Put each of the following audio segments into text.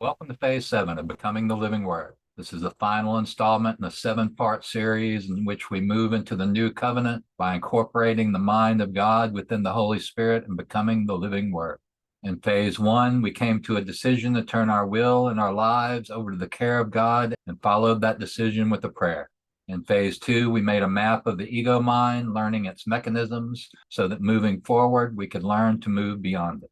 Welcome to Phase 7 of Becoming the Living Word. This is the final installment in a 7-part series in which we move into the new covenant by incorporating the mind of God within the Holy Spirit and becoming the living Word. In Phase 1, we came to a decision to turn our will and our lives over to the care of God and followed that decision with a prayer. In Phase 2, we made a map of the ego mind, learning its mechanisms so that moving forward, we could learn to move beyond it.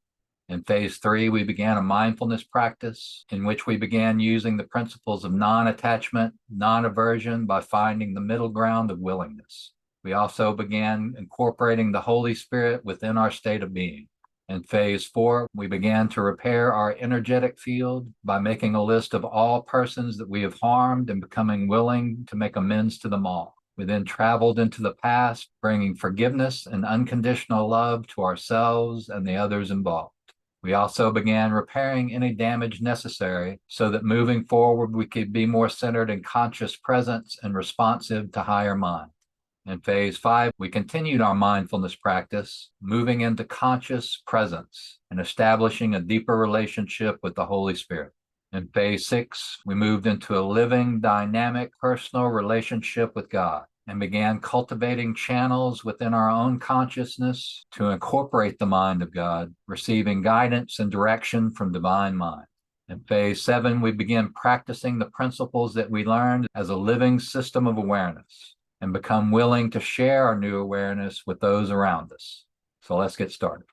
In Phase 3, we began a mindfulness practice in which we began using the principles of non-attachment, non-aversion by finding the middle ground of willingness. We also began incorporating the Holy Spirit within our state of being. In Phase 4, we began to repair our energetic field by making a list of all persons that we have harmed and becoming willing to make amends to them all. We then traveled into the past, bringing forgiveness and unconditional love to ourselves and the others involved. We also began repairing any damage necessary so that moving forward, we could be more centered in conscious presence and responsive to higher mind. In Phase 5, we continued our mindfulness practice, moving into conscious presence and establishing a deeper relationship with the Holy Spirit. In Phase 6, we moved into a living, dynamic, personal relationship with God and began cultivating channels within our own consciousness to incorporate the mind of God, receiving guidance and direction from divine mind. In Phase 7, we began practicing the principles that we learned as a living system of awareness and become willing to share our new awareness with those around us. So let's get started.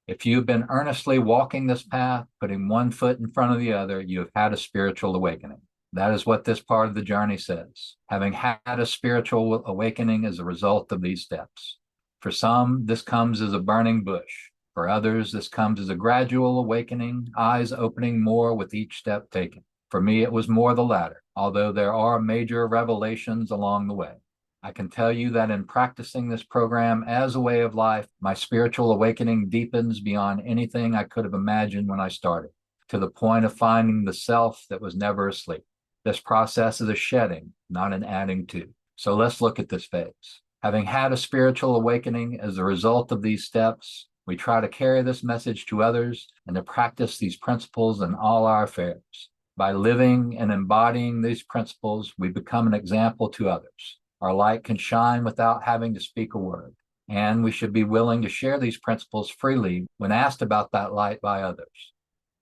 If you've been earnestly walking this path, putting one foot in front of the other, you have had a spiritual awakening. That is what this part of the journey says. Having had a spiritual awakening as a result of these steps. For some, this comes as a burning bush. For others, this comes as a gradual awakening, eyes opening more with each step taken. For me, it was more the latter, although there are major revelations along the way. I can tell you that in practicing this program as a way of life, my spiritual awakening deepens beyond anything I could have imagined when I started, to the point of finding the self that was never asleep. This process is a shedding, not an adding to. So let's look at this phase. Having had a spiritual awakening as a result of these steps, we try to carry this message to others and to practice these principles in all our affairs. By living and embodying these principles, we become an example to others. Our light can shine without having to speak a word, and we should be willing to share these principles freely when asked about that light by others.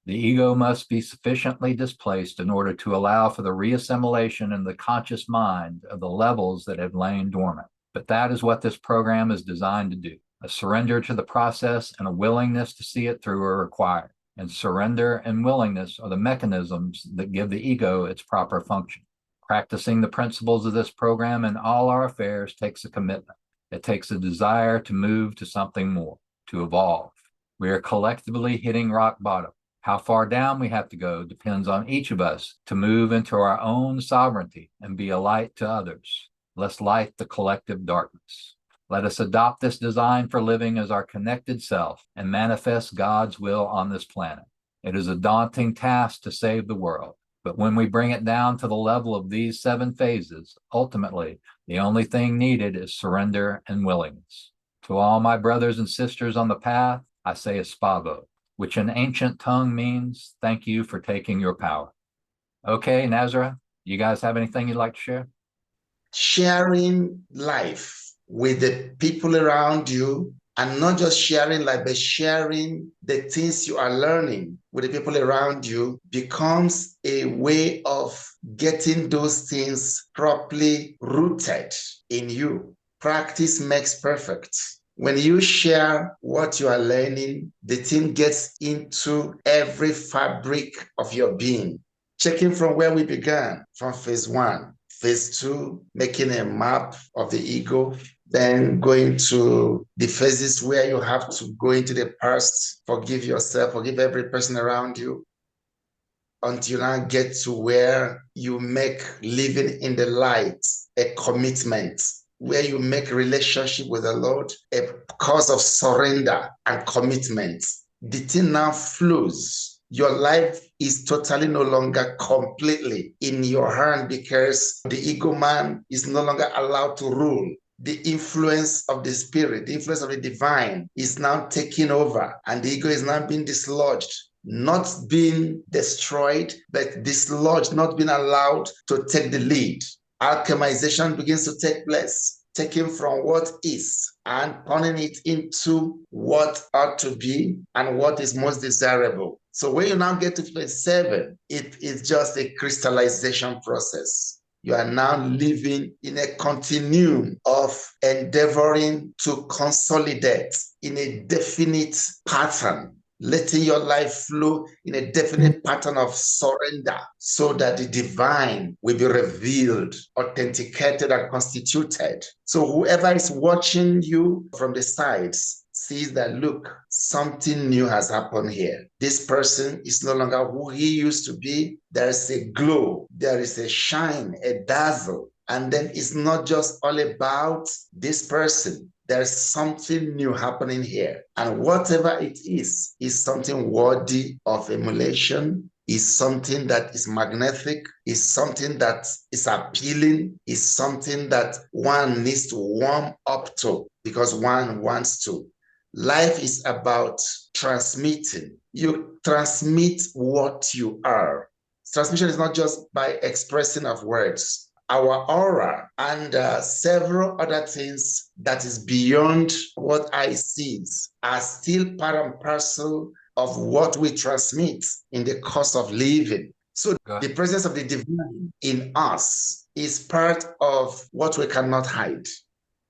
The ego must be sufficiently displaced in order to allow for the reassimilation in the conscious mind of the levels that have lain dormant. But that is what this program is designed to do. A surrender to the process and a willingness to see it through are required. And surrender and willingness are the mechanisms that give the ego its proper function. Practicing the principles of this program in all our affairs takes a commitment. It takes a desire to move to something more, to evolve. We are collectively hitting rock bottom. How far down we have to go depends on each of us to move into our own sovereignty and be a light to others. Let's light the collective darkness. Let us adopt this design for living as our connected self and manifest God's will on this planet. It is a daunting task to save the world, but when we bring it down to the level of these 7 phases, ultimately, the only thing needed is surrender and willingness. To all my brothers and sisters on the path, I say espavo, which in ancient tongue means, thank you for taking your power. Okay, Nazareth, you guys have anything you'd like to share? Sharing life with the people around you, and not just sharing life, but sharing the things you are learning with the people around you becomes a way of getting those things properly rooted in you. Practice makes perfect. When you share what you are learning, the thing gets into every fabric of your being. Checking from where we began, from phase 1. Phase 2, making a map of the ego, then going to the phases where you have to go into the past, forgive yourself, forgive every person around you, until you now get to where you make living in the light a commitment, where you make relationship with the Lord a cause of surrender and commitment. The thing now flows. Your life is totally no longer completely in your hand because the ego man is no longer allowed to rule. The influence of the spirit, the influence of the divine is now taking over, and the ego is now being dislodged. not being destroyed, but dislodged, not being allowed to take the lead. Alchemization begins to take place, taking from what is and turning it into what ought to be and what is most desirable. So when you now get to phase 7, it is just a crystallization process. You are now living in a continuum of endeavoring to consolidate in a definite pattern, letting your life flow in a definite pattern of surrender so that the divine will be revealed, authenticated, and constituted. So whoever is watching you from the sides sees that, look, something new has happened here. This person is no longer who he used to be. There is a glow, there is a shine, a dazzle. And then it's not just all about this person. There's something new happening here. And whatever it is something worthy of emulation, is something that is magnetic, is something that is appealing, is something that one needs to warm up to because one wants to. Life is about transmitting. You transmit what you are. Transmission is not just by expressing of words. Our aura and several other things that is beyond what I see are still part and parcel of what we transmit in the course of living. So the presence of the divine in us is part of what we cannot hide.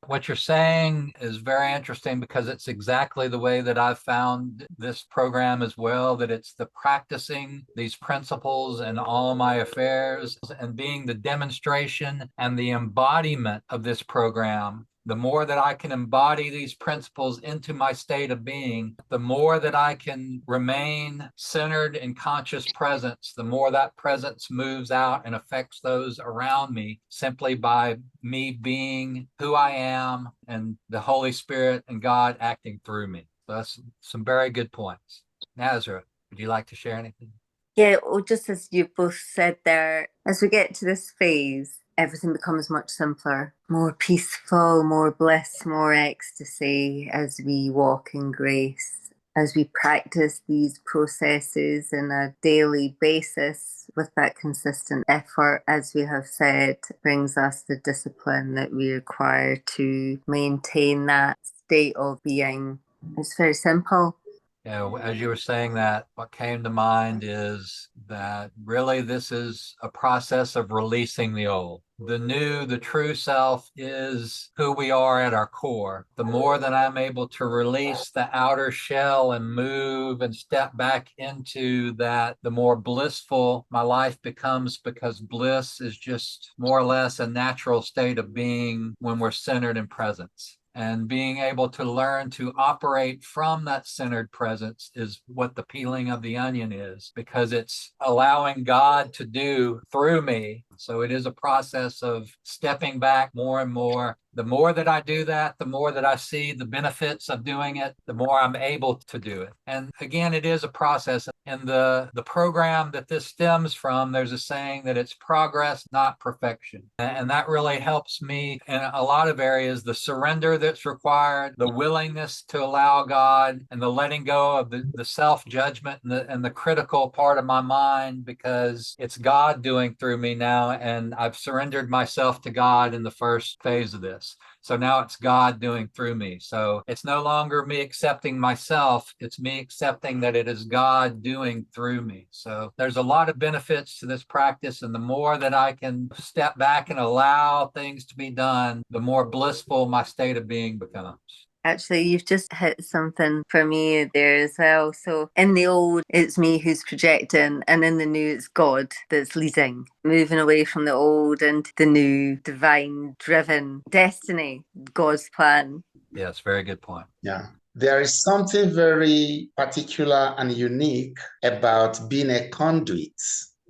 What you're saying is very interesting because it's exactly the way that I've found this program as well, that it's the practicing these principles in all my affairs and being the demonstration and the embodiment of this program. The more that I can embody these principles into my state of being, the more that I can remain centered in conscious presence, the more that presence moves out and affects those around me simply by me being who I am and the Holy Spirit and God acting through me. So that's some very good points. Nazareth, would you like to share anything? Yeah, well, just as you both said there, as we get to this phase, everything becomes much simpler, more peaceful, more bliss, more ecstasy as we walk in grace, as we practice these processes on a daily basis with that consistent effort, as we have said, brings us the discipline that we require to maintain that state of being. It's very simple. Yeah, as you were saying that, what came to mind is that really this is a process of releasing the old. The new, the true self is who we are at our core. The more that I'm able to release the outer shell and move and step back into that, the more blissful my life becomes, because bliss is just more or less a natural state of being when we're centered in presence. And being able to learn to operate from that centered presence is what the peeling of the onion is, because it's allowing God to do through me. So it is a process of stepping back more and more. The more that I do that, the more that I see the benefits of doing it, the more I'm able to do it. And again, it is a process. In the program that this stems from, there's a saying that it's progress, not perfection. And that really helps me in a lot of areas. The surrender that's required, the willingness to allow God, and the letting go of the self-judgment and the critical part of my mind, because it's God doing through me now. And I've surrendered myself to God in the first phase of this. So now it's God doing through me. So it's no longer me accepting myself. It's me accepting that it is God doing through me. So there's a lot of benefits to this practice. And the more that I can step back and allow things to be done, the more blissful my state of being becomes. Actually, you've just hit something for me there as well. So in the old, it's me who's projecting, and in the new, it's God that's leading, moving away from the old into the new, divine driven destiny, God's plan. Yes, very good point. Yeah. There is something very particular and unique about being a conduit,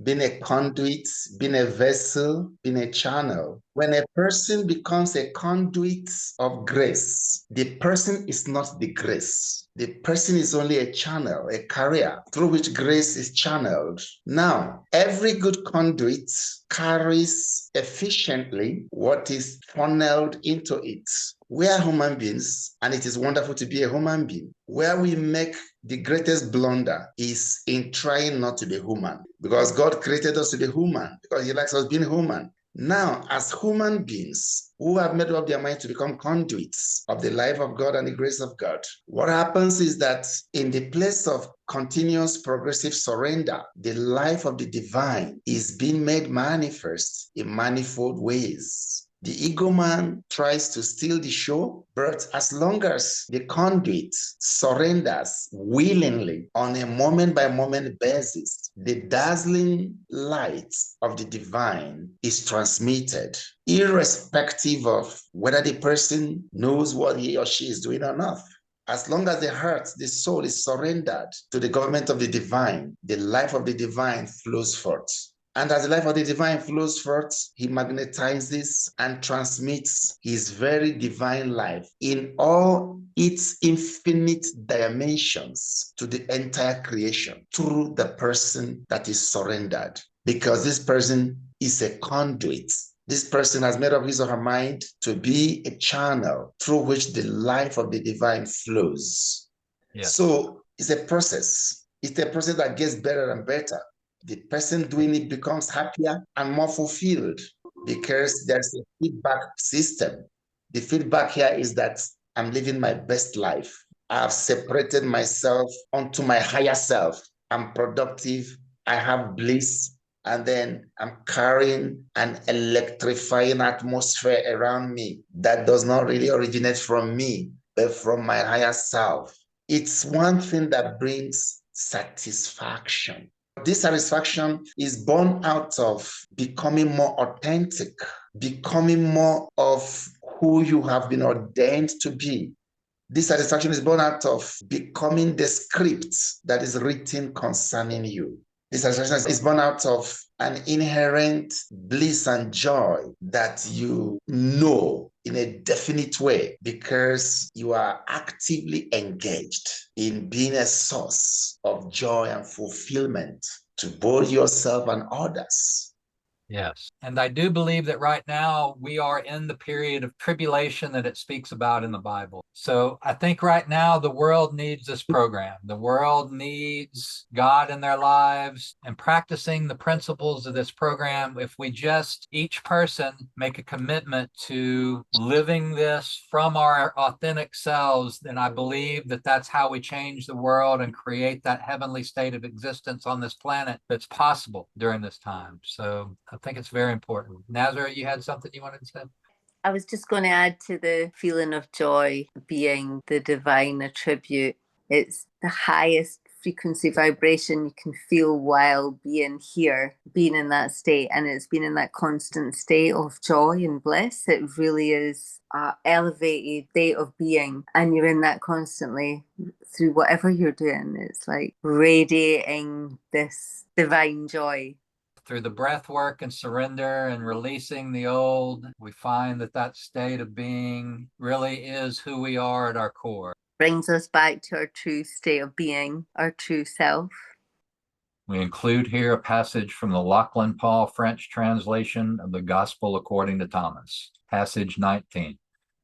being a vessel, being a channel. When a person becomes a conduit of grace, the person is not the grace. The person is only a channel, a carrier through which grace is channeled. Now, every good conduit carries efficiently what is funneled into it. We are human beings, and it is wonderful to be a human being, where we make the greatest blunder is in trying not to be human, because God created us to be human because he likes us being human. Now, as human beings who have made up their mind to become conduits of the life of God and the grace of God, what happens is that in the place of continuous progressive surrender, the life of the divine is being made manifest in manifold ways. The ego man tries to steal the show, but as long as the conduit surrenders willingly on a moment-by-moment basis, the dazzling light of the divine is transmitted, irrespective of whether the person knows what he or she is doing or not. As long as the heart, the soul is surrendered to the government of the divine, the life of the divine flows forth. And as the life of the divine flows forth, he magnetizes and transmits his very divine life in all its infinite dimensions to the entire creation through the person that is surrendered. Because this person is a conduit. This person has made up his or her mind to be a channel through which the life of the divine flows. Yes. So it's a process. It's a process that gets better and better. The person doing it becomes happier and more fulfilled because there's a feedback system. The feedback here is that I'm living my best life. I've separated myself onto my higher self. I'm productive. I have bliss. And then I'm carrying an electrifying atmosphere around me that does not really originate from me, but from my higher self. It's one thing that brings satisfaction. This satisfaction is born out of becoming more authentic, becoming more of who you have been ordained to be. This satisfaction is born out of becoming the script that is written concerning you. This satisfaction is born out of an inherent bliss and joy that you know in a definite way because you are actively engaged in being a source of joy and fulfillment to both yourself and others. Yes. And I do believe that right now we are in the period of tribulation that it speaks about in the Bible. So I think right now the world needs this program. The world needs God in their lives and practicing the principles of this program. If we just, each person, make a commitment to living this from our authentic selves, then I believe that that's how we change the world and create that heavenly state of existence on this planet that's possible during this time. So I think it's very important. Nazareth, you had something you wanted to say? I was just going to add to the feeling of joy being the divine attribute. It's the highest frequency vibration you can feel while being here, being in that state. And it's been in that constant state of joy and bliss. It really is an elevated state of being. And you're in that constantly through whatever you're doing. It's like radiating this divine joy. Through the breath work and surrender and releasing the old, we find that that state of being really is who we are at our core. Brings us back to our true state of being, our true self. We include here a passage from the Lachlan Paul French translation of the Gospel according to Thomas, passage 19.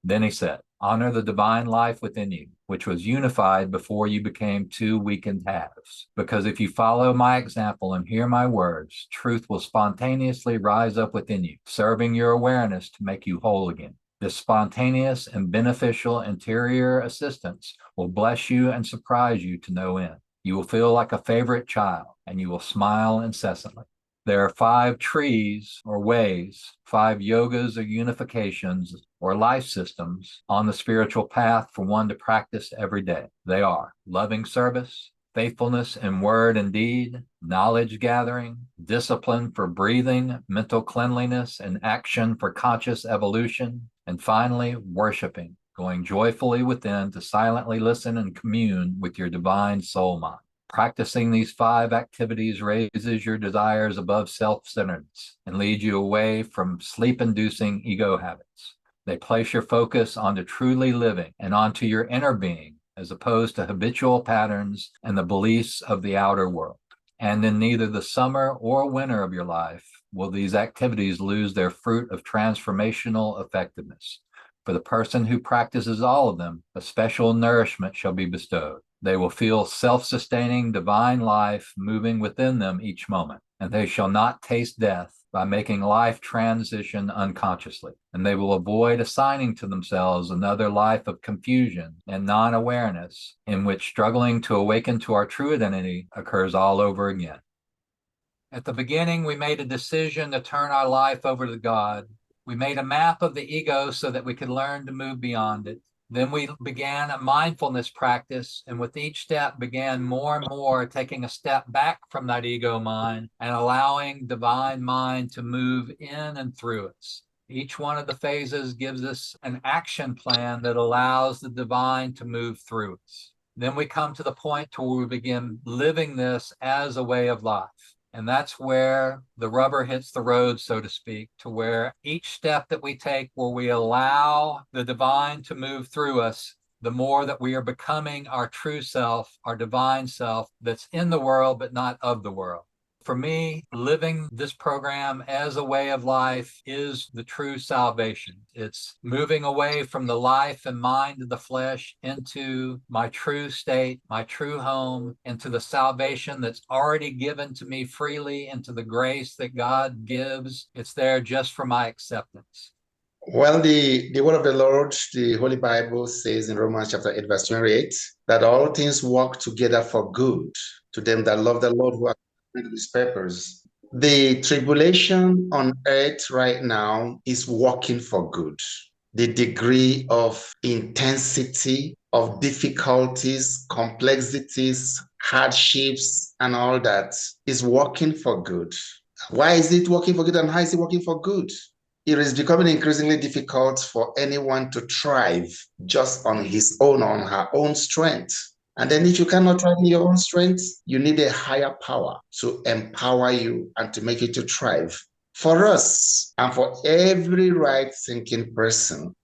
Then he said, honor the divine life within you, which was unified before you became two weakened halves. Because if you follow my example and hear my words, truth will spontaneously rise up within you, serving your awareness to make you whole again. This spontaneous and beneficial interior assistance will bless you and surprise you to no end. You will feel like a favorite child, and you will smile incessantly. There are 5 trees or ways, 5 yogas or unifications or life systems on the spiritual path for one to practice every day. They are loving service, faithfulness in word and deed, knowledge gathering, discipline for breathing, mental cleanliness, and action for conscious evolution, and finally, worshiping, going joyfully within to silently listen and commune with your divine soul mind. Practicing these 5 activities raises your desires above self-centeredness and leads you away from sleep-inducing ego habits. They place your focus onto truly living and onto your inner being, as opposed to habitual patterns and the beliefs of the outer world. And in neither the summer or winter of your life will these activities lose their fruit of transformational effectiveness. For the person who practices all of them, a special nourishment shall be bestowed. They will feel self-sustaining divine life moving within them each moment, and they shall not taste death by making life transition unconsciously, and they will avoid assigning to themselves another life of confusion and non-awareness in which struggling to awaken to our true identity occurs all over again. At the beginning, we made a decision to turn our life over to God. We made a map of the ego so that we could learn to move beyond it. Then we began a mindfulness practice, and with each step began more and more taking a step back from that ego mind and allowing divine mind to move in and through us. Each one of the phases gives us an action plan that allows the divine to move through us. Then we come to the point to where we begin living this as a way of life. And that's where the rubber hits the road, so to speak, to where each step that we take, where we allow the divine to move through us, the more that we are becoming our true self, our divine self that's in the world, but not of the world. For me, living this program as a way of life is the true salvation. It's moving away from the life and mind of the flesh into my true state, my true home, into the salvation that's already given to me freely, into the grace that God gives. It's there just for my acceptance. Well, the word of the Lord, the Holy Bible says in Romans chapter 8, verse 28, that all things work together for good to them that love the Lord, who are according to his purpose. The tribulation on earth right now is working for good. The degree of intensity of difficulties, complexities, hardships, and all that is working for good. Why is it working for good, and how is it working for good? It is becoming increasingly difficult for anyone to thrive just on his own, on her own strength. And then if you cannot thrive in your own strength, you need a higher power to empower you and to make you to thrive. For us and for every right-thinking person,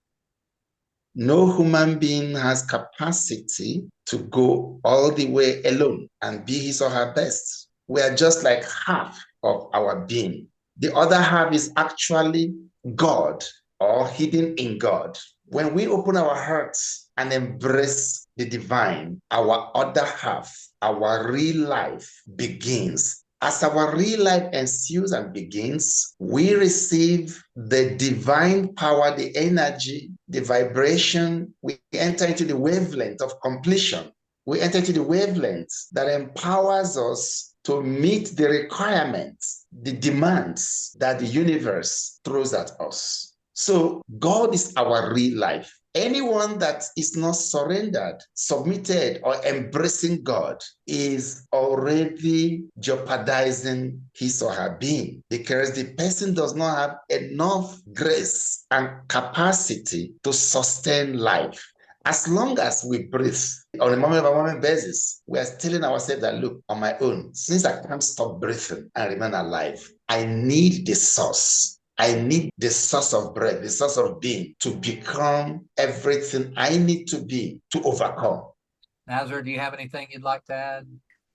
no human being has capacity to go all the way alone and be his or her best. We are just like half of our being. The other half is actually God or hidden in God. When we open our hearts and embrace the divine, our other half, our real life begins. As our real life ensues and begins, we receive the divine power, the energy, the vibration. We enter into the wavelength of completion. We enter into the wavelength that empowers us to meet the requirements, the demands that the universe throws at us. So God is our real life. Anyone that is not surrendered, submitted, or embracing God is already jeopardizing his or her being, because the person does not have enough grace and capacity to sustain life. As long as we breathe on a moment-by-moment basis, we are telling ourselves that, look, on my own, since I can't stop breathing and remain alive, I need the source. I need the source of breath, the source of being, to become everything I need to be to overcome. Nazar, do you have anything you'd like to add?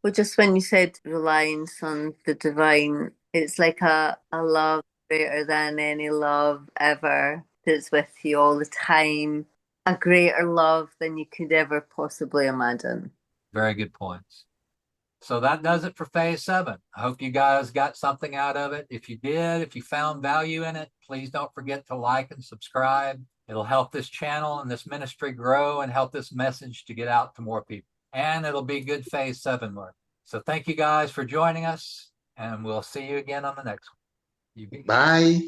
Well, just when you said reliance on the divine, it's like a love greater than any love ever that's with you all the time. A greater love than you could ever possibly imagine. Very good points. So that does it for phase 7. I hope you guys got something out of it. If you did, if you found value in it, please don't forget to like and subscribe. It'll help this channel and this ministry grow and help this message to get out to more people. And it'll be good phase 7 work. So thank you guys for joining us, and we'll see you again on the next one. Bye.